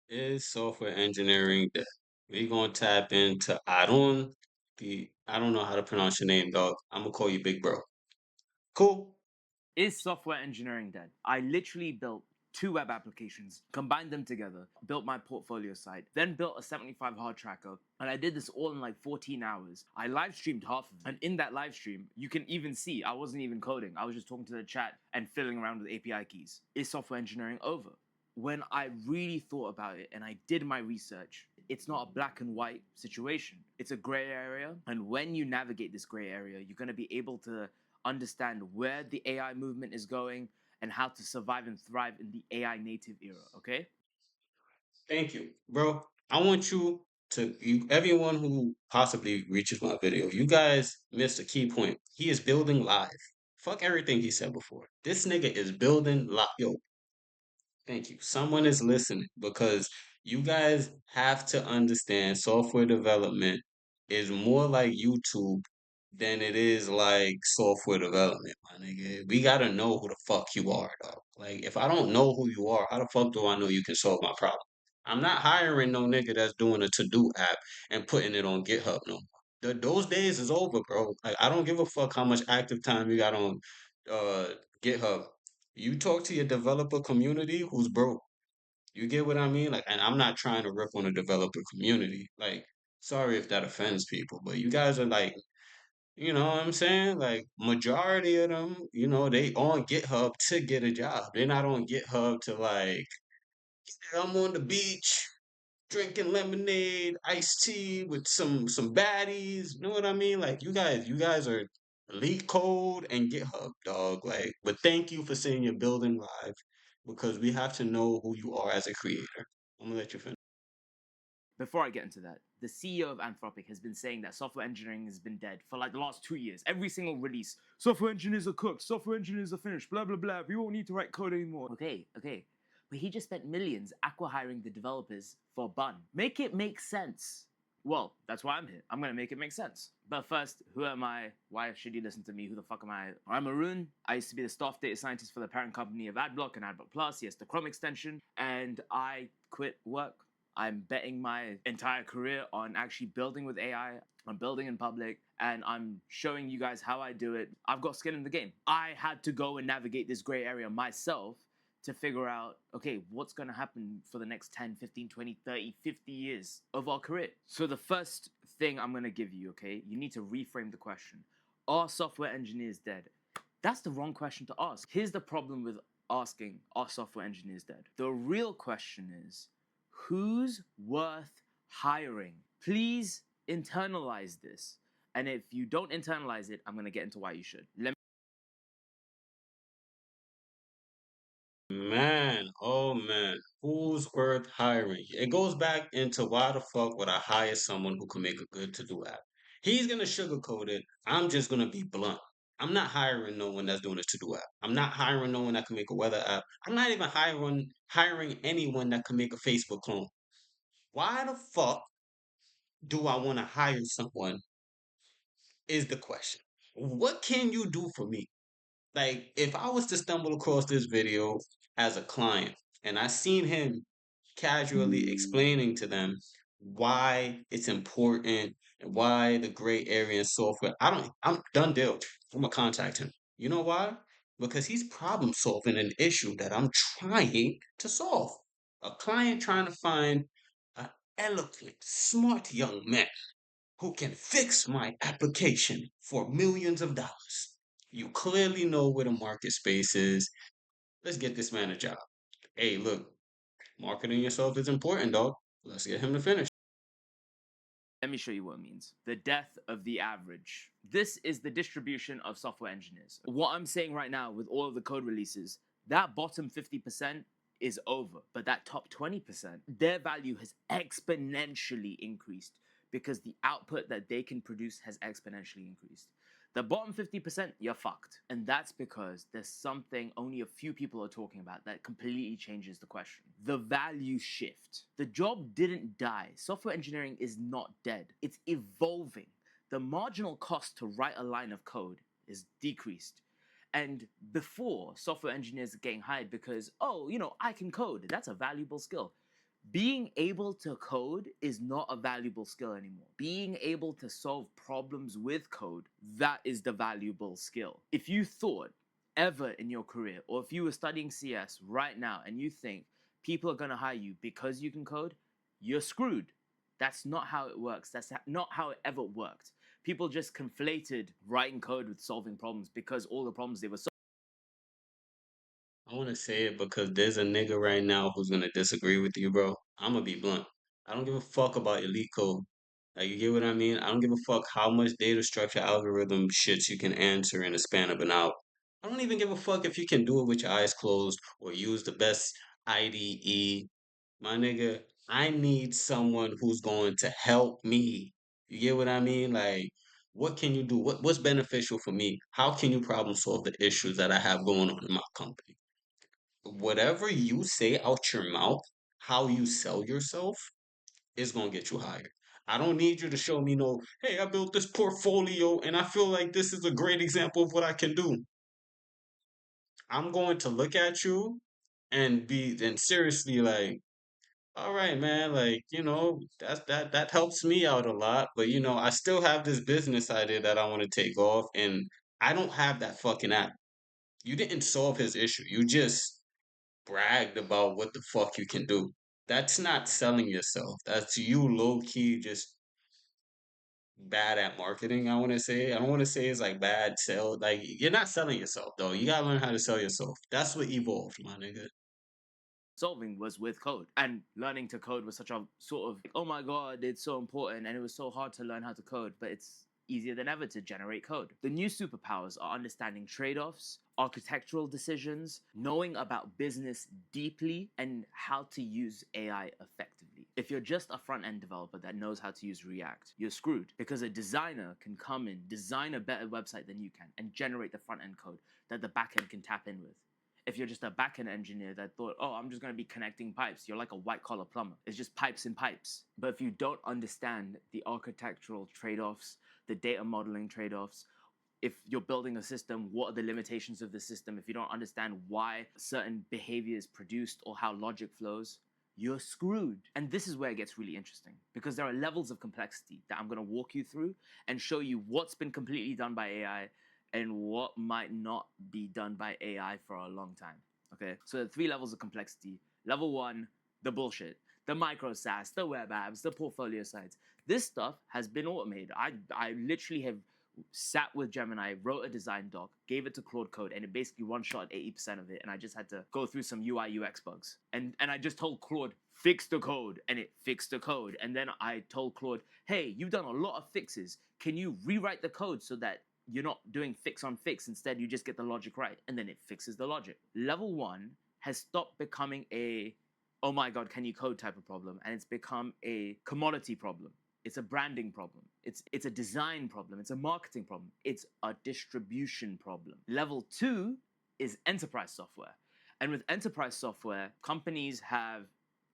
Is software engineering dead? We gonna tap into I don't know how to pronounce your name, dog. I'm gonna call you Big Bro. Cool. Is software engineering dead? I literally built two web applications, combined them together, built my portfolio site, then built a 75 hard tracker, and I did this all in like 14 hours. I live streamed half of it, and in that live stream, you can even see I wasn't even coding. I was just talking to the chat and fiddling around with API keys. Is software engineering over? When I really thought about it and I did my research, it's not a black and white situation. It's a gray area. And when you navigate this gray area, you're going to be able to understand where the AI movement is going and how to survive and thrive in the AI native era. Okay? Thank you, bro. I want everyone who possibly reaches my video, you guys missed a key point. He is building live. Fuck everything he said before. This nigga is building live. Yo, thank you. Someone is listening because you guys have to understand software development is more like YouTube than it is like software development, my nigga. We gotta know who the fuck you are, dog. Like, if I don't know who you are, how the fuck do I know you can solve my problem? I'm not hiring no nigga that's doing a to-do app and putting it on GitHub no more. Those days is over, bro. Like, I don't give a fuck how much active time you got on uh GitHub. You talk to your developer community who's broke. You get what I mean? Like, and I'm not trying to rip on the developer community. Like, sorry if that offends people, but you guys are like, you know what I'm saying? Like, majority of them, they on GitHub to get a job. They're not on GitHub to like, I'm on the beach drinking lemonade, iced tea with some baddies. You know what I mean? Like, you guys are elite code and GitHub, dog. Like, but thank you for saying you're building live because we have to know who you are as a creator. I'm gonna let you finish. Before I get into that, the CEO of Anthropic has been saying that software engineering has been dead for like the last 2 years. Every single release, software engineers are cooked, software engineers are finished, blah blah blah. We won't need to write code anymore. Okay, okay. But he just spent millions acqui-hiring the developers for bun. Make it make sense. Well, that's why I'm here. I'm gonna make it make sense. But first, who am I? Why should you listen to me? Who the fuck am I? I'm Arun. I used to be the staff data scientist for the parent company of AdBlock and AdBlock Plus, yes, the Chrome extension, and I quit work. I'm betting my entire career on actually building with AI. I'm building in public and I'm showing you guys how I do it. I've got skin in the game. I had to go and navigate this gray area myself to figure out, okay, what's going to happen for the next 10, 15, 20, 30, 50 years of our career. So the first thing I'm going to give you, okay, you need to reframe the question. Are software engineers dead? That's the wrong question to ask. Here's the problem with asking, are software engineers dead? The real question is, who's worth hiring? Please internalize this. And if you don't internalize it, I'm going to get into why you should. Man, oh man, who's worth hiring? It goes back into why the fuck would I hire someone who can make a good to-do app? He's gonna sugarcoat it. I'm just gonna be blunt. I'm not hiring no one that's doing a to-do app. I'm not hiring no one that can make a weather app. I'm not even hiring anyone that can make a Facebook clone. Why the fuck do I want to hire someone? Is the question. What can you do for me? Like, if I was to stumble across this video as a client and I seen him casually explaining to them why it's important and why the gray area in software, I'm done deal. I'm gonna contact him. You know why? Because he's problem solving an issue that I'm trying to solve. A client trying to find an eloquent, smart young man who can fix my application for millions of dollars. You clearly know where the market space is. Let's get this man a job. Hey, look, marketing yourself is important, dog. Let's get him to finish. Let me show you what it means. The death of the average. This is the distribution of software engineers. What I'm saying right now with all of the code releases, that bottom 50% is over, but that top 20%, their value has exponentially increased because the output that they can produce has exponentially increased. The bottom 50%, you're fucked. And that's because there's something only a few people are talking about that completely changes the question. The value shift. The job didn't die. Software engineering is not dead, it's evolving. The marginal cost to write a line of code is decreased. And before, software engineers are getting hired because, oh, I can code. That's a valuable skill. Being able to code is not a valuable skill anymore. Being able to solve problems with code, that is the valuable skill. If you thought ever in your career, or if you were studying CS right now and you think people are going to hire you because you can code, you're screwed. That's not how it works. That's not how it ever worked. People just conflated writing code with solving problems because all the problems they were I want to say it because there's a nigga right now who's gonna disagree with you, bro. I'm gonna be blunt. I don't give a fuck about elite code. Like, you get what I mean? I don't give a fuck how much data structure algorithm shits you can answer in a span of an hour. I don't even give a fuck if you can do it with your eyes closed or use the best IDE. My nigga, I need someone who's going to help me. You get what I mean? Like, what can you do? What's beneficial for me? How can you problem solve the issues that I have going on in my company? Whatever you say out your mouth, how you sell yourself is gonna get you hired. I don't need you to show me no, hey, I built this portfolio and I feel like this is a great example of what I can do. I'm going to look at you and be and seriously like, all right, man, like, that helps me out a lot, but I still have this business idea that I want to take off and I don't have that fucking app. You didn't solve his issue. You just bragged about what the fuck you can do. That's not selling yourself. That's you low key just bad at marketing, I want to say. I don't want to say it's like bad sell. Like, you're not selling yourself though. You gotta learn how to sell yourself. That's what evolved, my nigga. solving was with code. And learning to code was such a sort of, oh my God, it's so important. And it was so hard to learn how to code, but it's easier than ever to generate code. The new superpowers are understanding trade offs, architectural decisions, knowing about business deeply, and how to use AI effectively. If you're just a front end developer that knows how to use React, you're screwed because a designer can come in, design a better website than you can, and generate the front end code that the back end can tap in with. If you're just a backend engineer that thought, oh, I'm just going to be connecting pipes, you're like a white collar plumber. It's just pipes and pipes. But if you don't understand the architectural trade offs, the data modeling trade offs, if you're building a system, what are the limitations of the system? If you don't understand why certain behavior is produced or how logic flows, you're screwed. And this is where it gets really interesting because there are levels of complexity that I'm going to walk you through and show you what's been completely done by AI and what might not be done by AI for a long time. Okay, so the three levels of complexity. Level one, the bullshit, the micro SaaS, the web apps, the portfolio sites. This stuff has been automated. I literally have sat with Gemini, wrote a design doc, gave it to Claude Code, and it basically one shot 80% of it. And I just had to go through some UI UX bugs. And I just told Claude, fix the code, and it fixed the code. And then I told Claude, hey, you've done a lot of fixes. Can you rewrite the code so that you're not doing fix on fix? Instead, you just get the logic right, and then it fixes the logic. Level one has stopped becoming a oh my god, can you code type of problem, and it's become a commodity problem. It's a branding problem. It's a design problem. It's a marketing problem. It's a distribution problem. Level two is enterprise software. And with enterprise software, companies have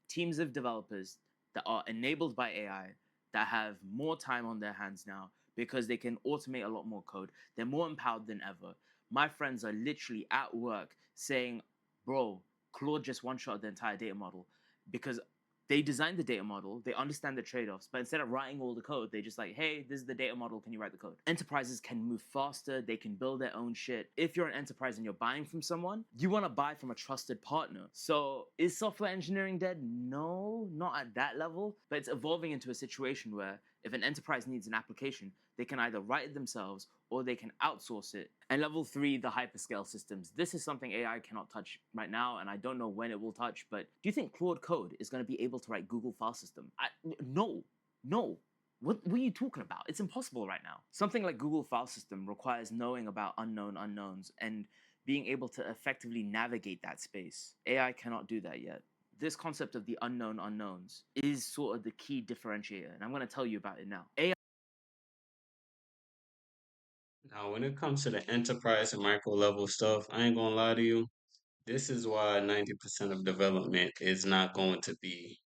teams of developers that are enabled by AI that have more time on their hands now because they can automate a lot more code. They're more empowered than ever. My friends are literally at work saying, bro, Claude just one shot the entire data model because they designed the data model, they understand the trade-offs, but instead of writing all the code, they just like, hey, this is the data model, can you write the code? Enterprises can move faster, they can build their own shit. If you're an enterprise and you're buying from someone, you want to buy from a trusted partner. So is software engineering dead? No, not at that level, but it's evolving into a situation where if an enterprise needs an application, they can either write it themselves or they can outsource it. And level three, the hyperscale systems. This is something AI cannot touch right now, and I don't know when it will touch, but do you think Claude Code is going to be able to write Google file system? No, no. What are you talking about? It's impossible right now. Something like Google file system requires knowing about unknown unknowns and being able to effectively navigate that space. AI cannot do that yet. This concept of the unknown unknowns is sort of the key differentiator, and I'm going to tell you about it now. AI Now, when it comes to the enterprise and micro level stuff, I ain't gonna lie to you. This is why 90% of development is not going to be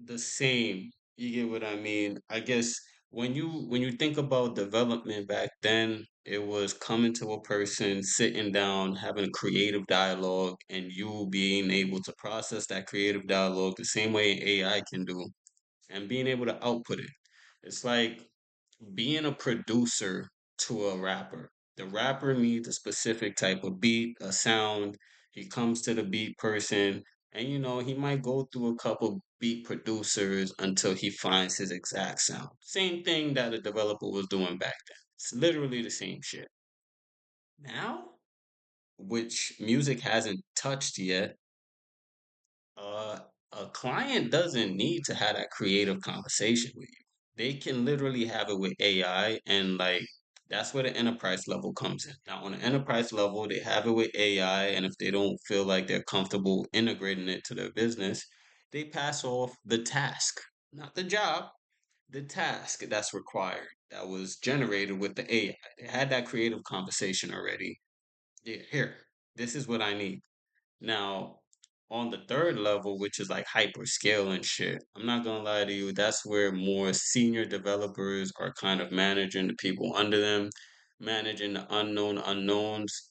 the same. You get what I mean? I guess when you think about development back then, It was coming to a person, sitting down, having a creative dialogue, and you being able to process that creative dialogue the same way AI can do, and being able to output it. It's like being a producer to a rapper. The rapper needs a specific type of beat, a sound. He comes to the beat person, and he might go through a couple beat producers until he finds his exact sound. Same thing that a developer was doing back then. It's literally the same shit. Now, which music hasn't touched yet, uh, a client doesn't need to have that creative conversation with you. They can literally have it with AI, and like that's where the enterprise level comes in. Now, on the enterprise level, they have it with AI, and if they don't feel like they're comfortable integrating it to their business, they pass off the task, not the job, the task that's required that was generated with the AI. They had that creative conversation already. Yeah, here, this is what I need. Now, on the third level, which is like hyperscale and shit, I'm not gonna lie to you, that's where more senior developers are kind of managing the people under them, managing the unknown unknowns,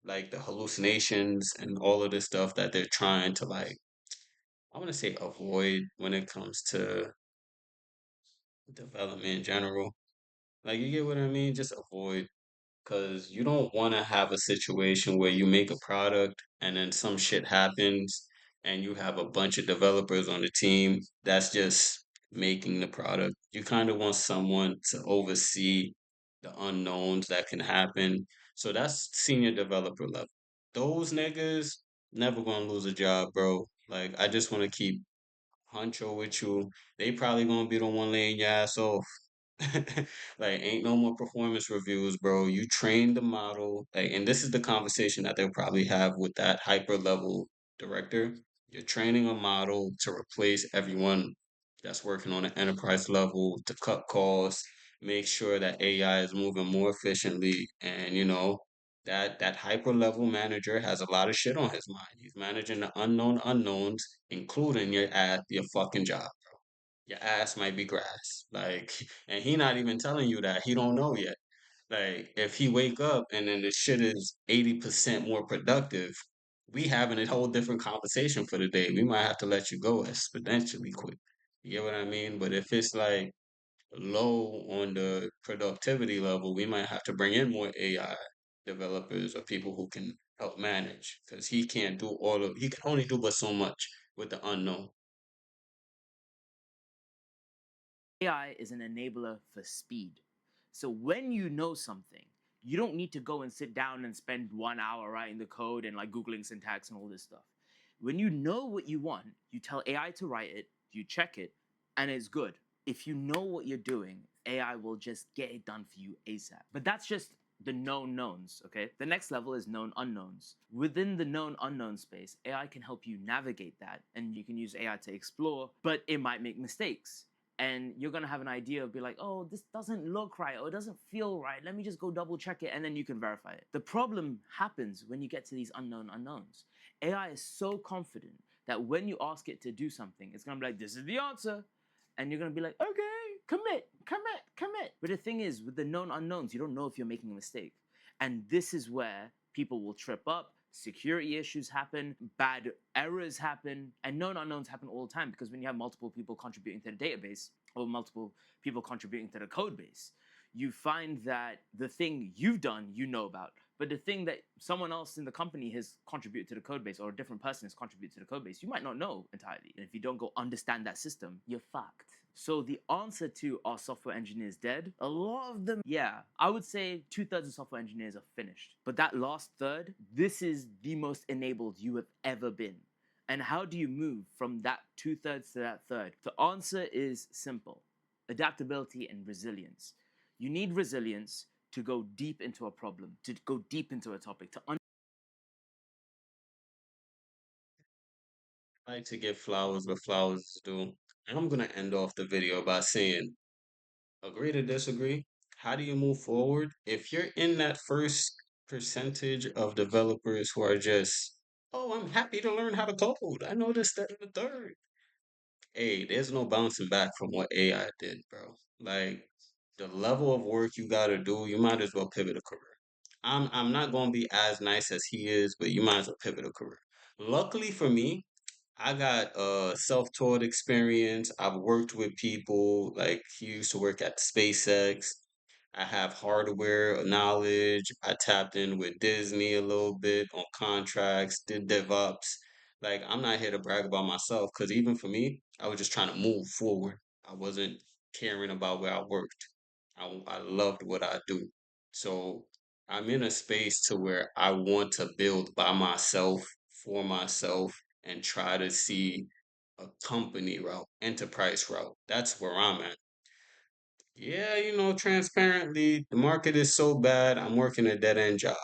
like the hallucinations and all of this stuff that they're trying to like, I want to say avoid when it comes to development in general. Like, you get what I mean? Just avoid because you don't want to have a situation where you make a product and then some shit happens and you have a bunch of developers on the team that's just making the product. You kind of want someone to oversee the unknowns that can happen. So that's senior developer level. Those niggas never gonna lose a job, bro. Like, I just want to keep Huncho with you. They probably gonna be the one laying your ass off. Like, ain't no more performance reviews, bro. You train the model, like, and this is the conversation that they'll probably have with that hyper level director. You're training a model to replace everyone that's working on an enterprise level to cut costs, make sure that AI is moving more efficiently, and that hyper level manager has a lot of shit on his mind. He's managing the unknown unknowns, including your fucking job. Your ass might be grass. Like, and he not even telling you that. He don't know yet. Like, if he wake up and then the shit is 80% more productive, we having a whole different conversation for the day. We might have to let you go exponentially quick. You get what I mean? But if it's like low on the productivity level, we might have to bring in more AI developers or people who can help manage because he can only do but so much with the unknown. AI is an enabler for speed. So when you know something, you don't need to go and sit down and spend 1 hour writing the code and like Googling syntax and all this stuff. When you know what you want, you tell AI to write it, you check it, and it's good. If you know what you're doing, AI will just get it done for you ASAP. But that's just the known knowns, okay? The next level is known unknowns. Within the known unknown space, AI can help you navigate that, and you can use AI to explore, but it might make mistakes, and you're gonna have an idea of be like, oh, this doesn't look right or it doesn't feel right. Let me just go double check it, and then you can verify it. The problem happens when you get to these unknown unknowns. AI is so confident that when you ask it to do something, it's gonna be like, this is the answer. And you're gonna be like, okay, commit. But the thing is, with the known unknowns, you don't know if you're making a mistake. And this is where people will trip up, security issues happen, bad errors happen, and known unknowns happen all the time because when you have multiple people contributing to the database or multiple people contributing to the code base, you find that the thing you've done you know about, but the thing that someone else in the company has contributed to the code base or a different person has contributed to the code base, you might not know entirely. And if you don't go understand that system, you're fucked. So the answer to are software engineers dead? A lot of them, yeah. I would say 2/3 of software engineers are finished. But that last third, this is the most enabled you have ever been. And how do you move from that 2/3 to that third? The answer is simple: adaptability and resilience. You need resilience to go deep into a problem, to go deep into a topic, to I like to give flowers where flowers is due. And I'm gonna end off the video by saying, agree to disagree. How do you move forward? If you're in that first percentage of developers who are just, oh, I'm happy to learn how to code. I know this, that, and the third. Hey, there's no bouncing back from what AI did, bro. Like, the level of work you gotta do, you might as well pivot a career. I'm not gonna be as nice as he is, but you might as well pivot a career. Luckily for me, I got self-taught experience. I've worked with people like he used to work at SpaceX. I have hardware knowledge. I tapped in with Disney a little bit on contracts, did DevOps. Like I'm not here to brag about myself because even for me, I was just trying to move forward. I wasn't caring about where I worked. I loved what I do. So I'm in a space to where I want to build by myself, for myself, and try to see a company route, enterprise route. That's where I'm at. Yeah, transparently, the market is so bad, I'm working a dead end job.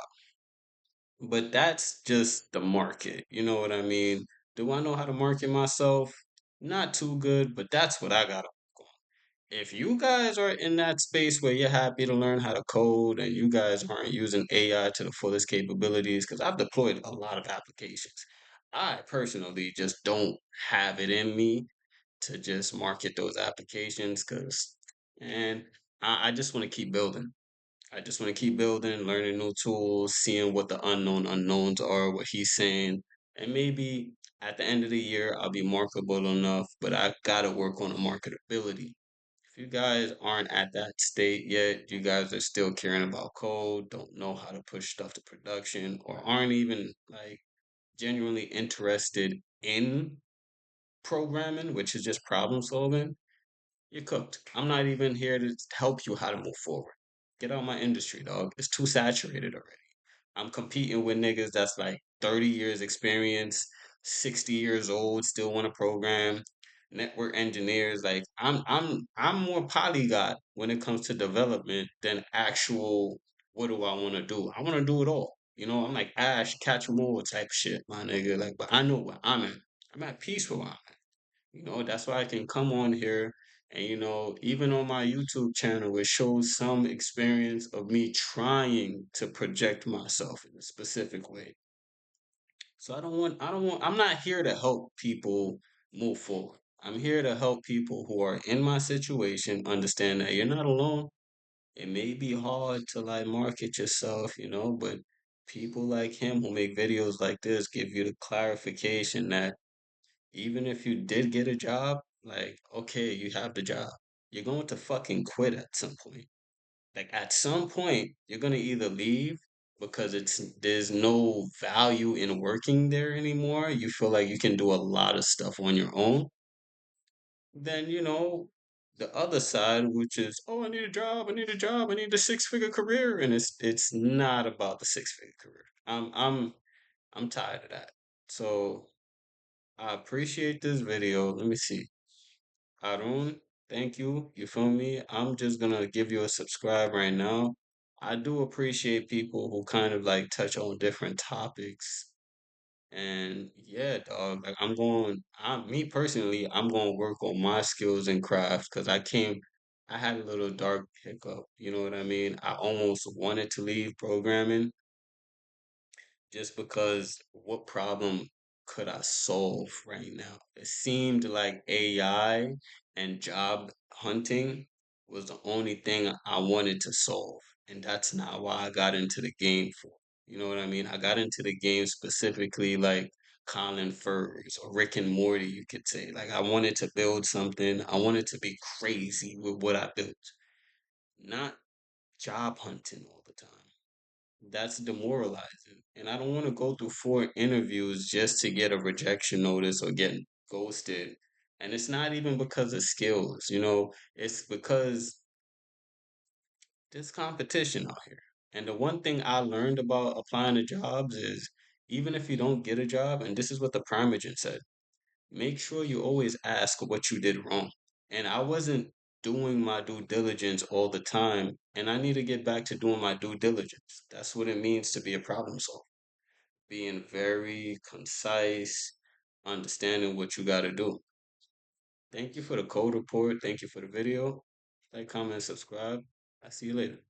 But that's just the market. You know what I mean? Do I know how to market myself? Not too good, but that's what I got. If you guys are in that space where you're happy to learn how to code and you guys aren't using AI to the fullest capabilities, because I've deployed a lot of applications, I personally just don't have it in me to just market those applications because, and I just want to keep building. I just want to keep building, learning new tools, seeing what the unknown unknowns are, what he's saying. And maybe at the end of the year, I'll be marketable enough, but I got to work on the marketability. If you guys aren't at that state yet, you guys are still caring about code, don't know how to push stuff to production, or aren't even like genuinely interested in programming, which is just problem solving, you're cooked. I'm not even here to help you how to move forward. Get out of my industry, dog. It's too saturated already. I'm competing with niggas that's like 30 years experience, 60 years old, still want to program, network engineers. Like I'm more polyglot when it comes to development than actual what do I want to do? I want to do it all. I'm like Ash, catch 'em all type shit, my nigga. Like, but I know where I'm at. I'm at peace with where I'm at. That's why I can come on here and, even on my YouTube channel, it shows some experience of me trying to project myself in a specific way. So I'm not here to help people move forward. I'm here to help people who are in my situation understand that you're not alone. It may be hard to like market yourself, but people like him who make videos like this give you the clarification that even if you did get a job, like, okay, you have the job. You're going to fucking quit at some point. Like at some point, you're gonna either leave because there's no value in working there anymore. You feel like you can do a lot of stuff on your own. Then, the other side, which is, oh, I need a job, I need a job, I need a six-figure career. And it's not about the six-figure career. I'm tired of that. So I appreciate this video. Let me see. Harun, thank you. You feel me? I'm just gonna give you a subscribe right now. I do appreciate people who kind of like touch on different topics. And yeah, dog, like me personally, I'm going to work on my skills and craft because I had a little dark hiccup. You know what I mean? I almost wanted to leave programming just because what problem could I solve right now? It seemed like AI and job hunting was the only thing I wanted to solve. And that's not why I got into the game for. You know what I mean? I got into the game specifically like Colin Furs or Rick and Morty, you could say. Like I wanted to build something. I wanted to be crazy with what I built, not job hunting all the time. That's demoralizing. And I don't want to go through four interviews just to get a rejection notice or get ghosted. And it's not even because of skills, it's because there's competition out here. And the one thing I learned about applying to jobs is even if you don't get a job, and this is what the prime agent said, make sure you always ask what you did wrong. And I wasn't doing my due diligence all the time, and I need to get back to doing my due diligence. That's what it means to be a problem solver. Being very concise, understanding what you got to do. Thank you for the code report. Thank you for the video. Like, comment, subscribe. I'll see you later.